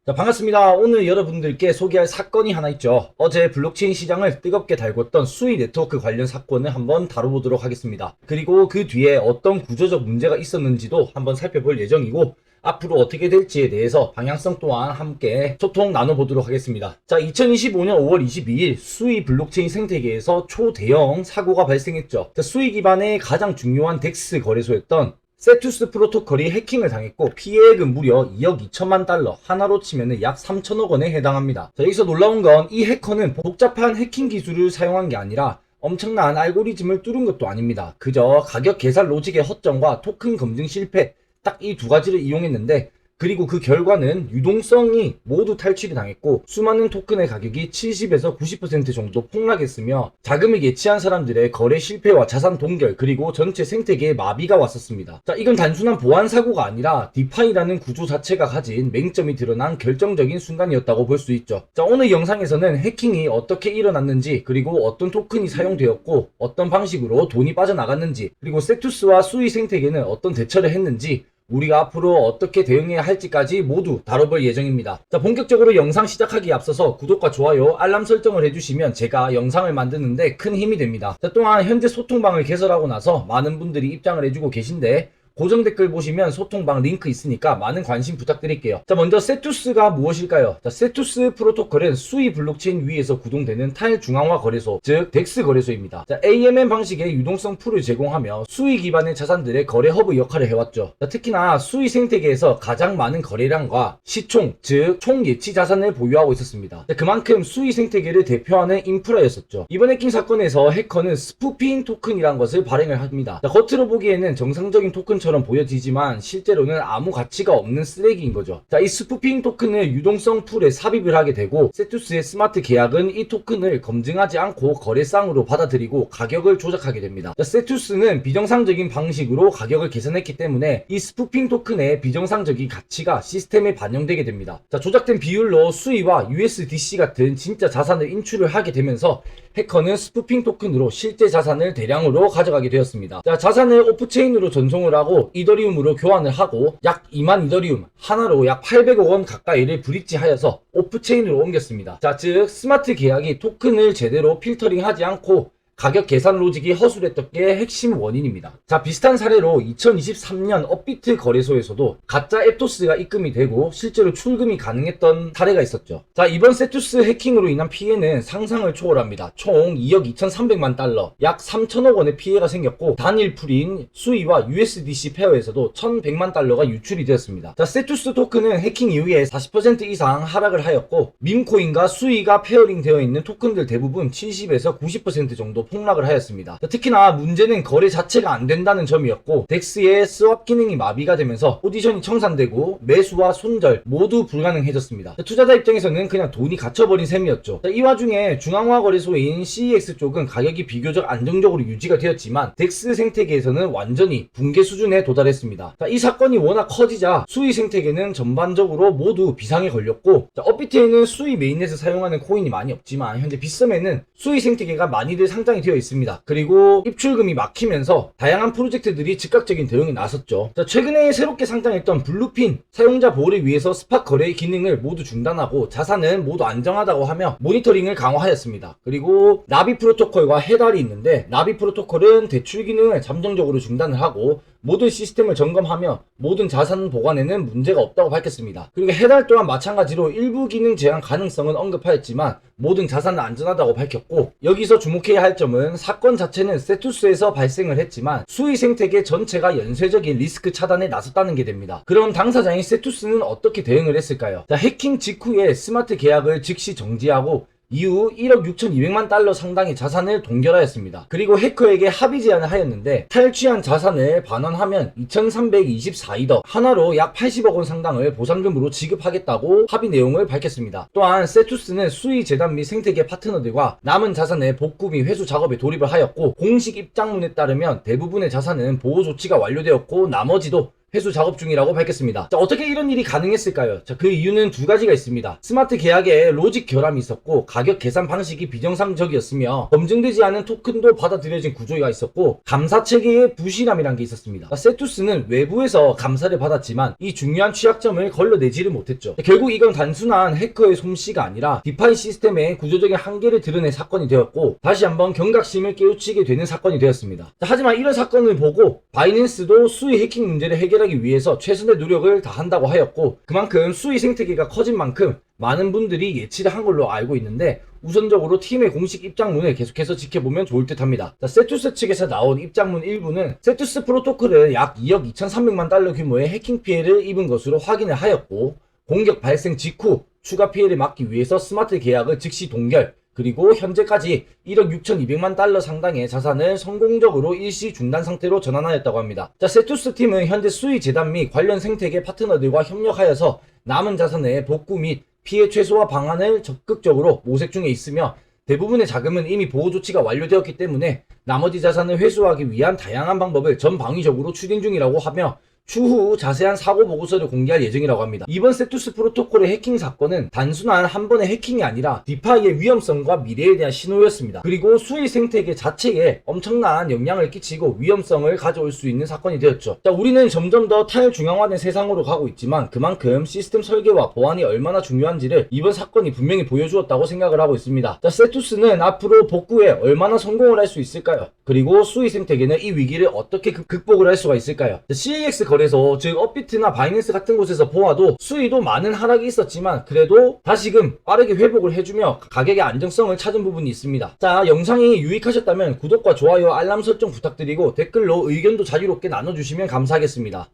자, 반갑습니다. 오늘 여러분들께 소개할 사건이 하나 있죠. 어제 블록체인 시장을 뜨겁게 달궜던 수이 네트워크 관련 사건을 한번 다뤄보도록 하겠습니다. 그리고 그 뒤에 어떤 구조적 문제가 있었는지도 한번 살펴볼 예정이고, 앞으로 어떻게 될지에 대해서 방향성 또한 함께 소통 나눠보도록 하겠습니다. 자, 2025년 5월 22일 수이 블록체인 생태계에서 초대형 사고가 발생했죠. 자, 수이 기반의 가장 중요한 덱스 거래소였던 세투스 프로토콜이 해킹을 당했고 피해액은 무려 2억 2천만 달러, 하나로 치면 약 3천억 원에 해당합니다. 자, 여기서 놀라운 건 이 해커는 복잡한 해킹 기술을 사용한 게 아니라 엄청난 알고리즘을 뚫은 것도 아닙니다. 그저 가격 계산 로직의 허점과 토큰 검증 실패, 딱 이 두 가지를 이용했는데, 그리고 그 결과는 유동성이 모두 탈취를 당했고 수많은 토큰의 가격이 70에서 90% 정도 폭락했으며 자금을 예치한 사람들의 거래 실패와 자산 동결, 그리고 전체 생태계에 마비가 왔었습니다. 자, 이건 단순한 보안 사고가 아니라 디파이라는 구조 자체가 가진 맹점이 드러난 결정적인 순간이었다고 볼 수 있죠. 자, 오늘 영상에서는 해킹이 어떻게 일어났는지, 그리고 어떤 토큰이 사용되었고 어떤 방식으로 돈이 빠져나갔는지, 그리고 세투스와 수이 생태계는 어떤 대처를 했는지, 우리가 앞으로 어떻게 대응해야 할지까지 모두 다뤄볼 예정입니다. 자, 본격적으로 영상 시작하기에 앞서서 구독과 좋아요, 알람 설정을 해주시면 제가 영상을 만드는데 큰 힘이 됩니다. 자, 또한 현재 소통방을 개설하고 나서 많은 분들이 입장을 해주고 계신데, 고정 댓글 보시면 소통방 링크 있으니까 많은 관심 부탁드릴게요. 자, 먼저 세투스가 무엇일까요? 자, 세투스 프로토콜은 수이 블록체인 위에서 구동되는 탈중앙화 거래소, 즉 덱스 거래소입니다. 자, AMM 방식의 유동성 풀을 제공하며 수이 기반의 자산들의 거래 허브 역할을 해왔죠. 자, 특히나 수이 생태계에서 가장 많은 거래량과 시총, 즉 총 예치 자산을 보유하고 있었습니다. 자, 그만큼 수이 생태계를 대표하는 인프라였었죠. 이번 해킹 사건에서 해커는 스푸핑 토큰이란 것을 발행을 합니다. 자, 겉으로 보기에는 정상적인 토큰처럼 보여지지만 실제로는 아무 가치가 없는 쓰레기인 거죠. 자, 이 스푸핑 토큰을 유동성 풀에 삽입을 하게 되고 세투스의 스마트 계약은 이 토큰을 검증하지 않고 거래상으로 받아들이고 가격을 조작하게 됩니다. 자, 세투스는 비정상적인 방식으로 가격을 계산했기 때문에 이 스푸핑 토큰의 비정상적인 가치가 시스템에 반영되게 됩니다. 자, 조작된 비율로 수이와 USDC 같은 진짜 자산을 인출을 하게 되면서 해커는 스푸핑 토큰으로 실제 자산을 대량으로 가져가게 되었습니다. 자, 자산을 오프체인으로 전송을 하고 이더리움으로 교환을 하고 약 2만 이더리움, 하나로 약 800억 원 가까이를 브릿지하여서 오프체인으로 옮겼습니다. 자, 즉 스마트 계약이 토큰을 제대로 필터링하지 않고 가격 계산 로직이 허술했던 게 핵심 원인입니다. 자, 비슷한 사례로 2023년 업비트 거래소에서도 가짜 앱토스가 입금이 되고 실제로 출금이 가능했던 사례가 있었죠. 자, 이번 세투스 해킹으로 인한 피해는 상상을 초월합니다. 총 2억 2,300만 달러, 약 3천억 원의 피해가 생겼고 단일 풀인 수이와 USDC 페어에서도 1,100만 달러가 유출이 되었습니다. 자, 세투스 토큰은 해킹 이후에 40% 이상 하락을 하였고 밈코인과 수이가 페어링 되어 있는 토큰들 대부분 70에서 90% 정도 폭락을 하였습니다. 특히나 문제는 거래 자체가 안 된다는 점이었고 덱스의 스왑 기능이 마비가 되면서 포지션이 청산되고 매수와 손절 모두 불가능해졌습니다. 투자자 입장에서는 그냥 돈이 갇혀버린 셈이었죠. 이 와중에 중앙화 거래소인 CEX 쪽은 가격이 비교적 안정적으로 유지가 되었지만 덱스 생태계에서는 완전히 붕괴 수준에 도달했습니다. 이 사건이 워낙 커지자 수이 생태계는 전반적으로 모두 비상에 걸렸고, 업비트에는 수이 메인넷을 사용하는 코인이 많이 없지만 현재 빗썸에는 수이 생태계가 많이들 상장이 되어 있습니다. 그리고 입출금이 막히면서 다양한 프로젝트들이 즉각적인 대응에 나섰죠. 자, 최근에 새롭게 상장했던 블루핀 사용자 보호를 위해서 스팟 거래 기능을 모두 중단하고 자산은 모두 안정하다고 하며 모니터링을 강화하였습니다. 그리고 나비 프로토콜과 해달이 있는데 나비 프로토콜은 대출 기능을 잠정적으로 중단을 하고 모든 시스템을 점검하며 모든 자산 보관에는 문제가 없다고 밝혔습니다. 그리고 해달 또한 마찬가지로 일부 기능 제한 가능성은 언급하였지만 모든 자산은 안전하다고 밝혔고, 여기서 주목해야 할 점은 사건 자체는 세투스에서 발생을 했지만 수이 생태계 전체가 연쇄적인 리스크 차단에 나섰다는 게 됩니다. 그럼 당사자인 세투스는 어떻게 대응을 했을까요? 자, 해킹 직후에 스마트 계약을 즉시 정지하고 이후 1억 6,200만 달러 상당의 자산을 동결하였습니다. 그리고 해커에게 합의 제안을 하였는데 탈취한 자산을 반환하면 2,324이더, 하나로 약 80억 원 상당을 보상금으로 지급하겠다고 합의 내용을 밝혔습니다. 또한 세투스는 수의 재단 및 생태계 파트너들과 남은 자산의 복구 및 회수 작업에 돌입을 하였고 공식 입장문에 따르면 대부분의 자산은 보호 조치가 완료되었고 나머지도 회수 작업 중이라고 밝혔습니다. 자, 어떻게 이런 일이 가능했을까요? 자, 그 이유는 두 가지가 있습니다. 스마트 계약에 로직 결함이 있었고 가격 계산 방식이 비정상적이었으며 검증되지 않은 토큰도 받아들여진 구조가 있었고 감사 체계의 부실함이란 게 있었습니다. 자, 세투스는 외부에서 감사를 받았지만 이 중요한 취약점을 걸러내지를 못했죠. 자, 결국 이건 단순한 해커의 솜씨가 아니라 디파이 시스템의 구조적인 한계를 드러낸 사건이 되었고 다시 한번 경각심을 깨우치게 되는 사건이 되었습니다. 자, 하지만 이런 사건을 보고 바이낸스도 수의 해킹 문제를 해결하기 위해서 최선의 노력을 다한다고 하였고 그만큼 수의 생태계가 커진 만큼 많은 분들이 예치를 한 걸로 알고 있는데 우선적으로 팀의 공식 입장문을 계속해서 지켜보면 좋을 듯 합니다. 자, 세투스 측에서 나온 입장문 일부는 세투스 프로토콜은 약 2억 2,300만 달러 규모의 해킹 피해를 입은 것으로 확인을 하였고 공격 발생 직후 추가 피해를 막기 위해서 스마트 계약을 즉시 동결 그리고 현재까지 1억 6,200만 달러 상당의 자산을 성공적으로 일시 중단 상태로 전환하였다고 합니다. 자, 세투스 팀은 현재 수의 재단 및 관련 생태계 파트너들과 협력하여서 남은 자산의 복구 및 피해 최소화 방안을 적극적으로 모색 중에 있으며 대부분의 자금은 이미 보호 조치가 완료되었기 때문에 나머지 자산을 회수하기 위한 다양한 방법을 전방위적으로 추진 중이라고 하며 추후 자세한 사고 보고서를 공개할 예정이라고 합니다. 이번 세투스 프로토콜의 해킹 사건은 단순한 한 번의 해킹이 아니라 디파이의 위험성과 미래에 대한 신호였습니다. 그리고 수의 생태계 자체에 엄청난 영향을 끼치고 위험성을 가져올 수 있는 사건이 되었죠. 자, 우리는 점점 더 탈중앙화된 세상으로 가고 있지만 그만큼 시스템 설계와 보안이 얼마나 중요한지를 이번 사건이 분명히 보여주었다고 생각을 하고 있습니다. 자, 세투스는 앞으로 복구에 얼마나 성공을 할 수 있을까요? 그리고 수의 생태계는 이 위기를 어떻게 극복을 할 수가 있을까요? 자, CAX 거래소 즉 업비트나 바이낸스 같은 곳에서 보아도 수위도 많은 하락이 있었지만 그래도 다시금 빠르게 회복을 해주며 가격의 안정성을 찾은 부분이 있습니다. 자, 영상이 유익하셨다면 구독과 좋아요 알람 설정 부탁드리고 댓글로 의견도 자유롭게 나눠주시면 감사하겠습니다.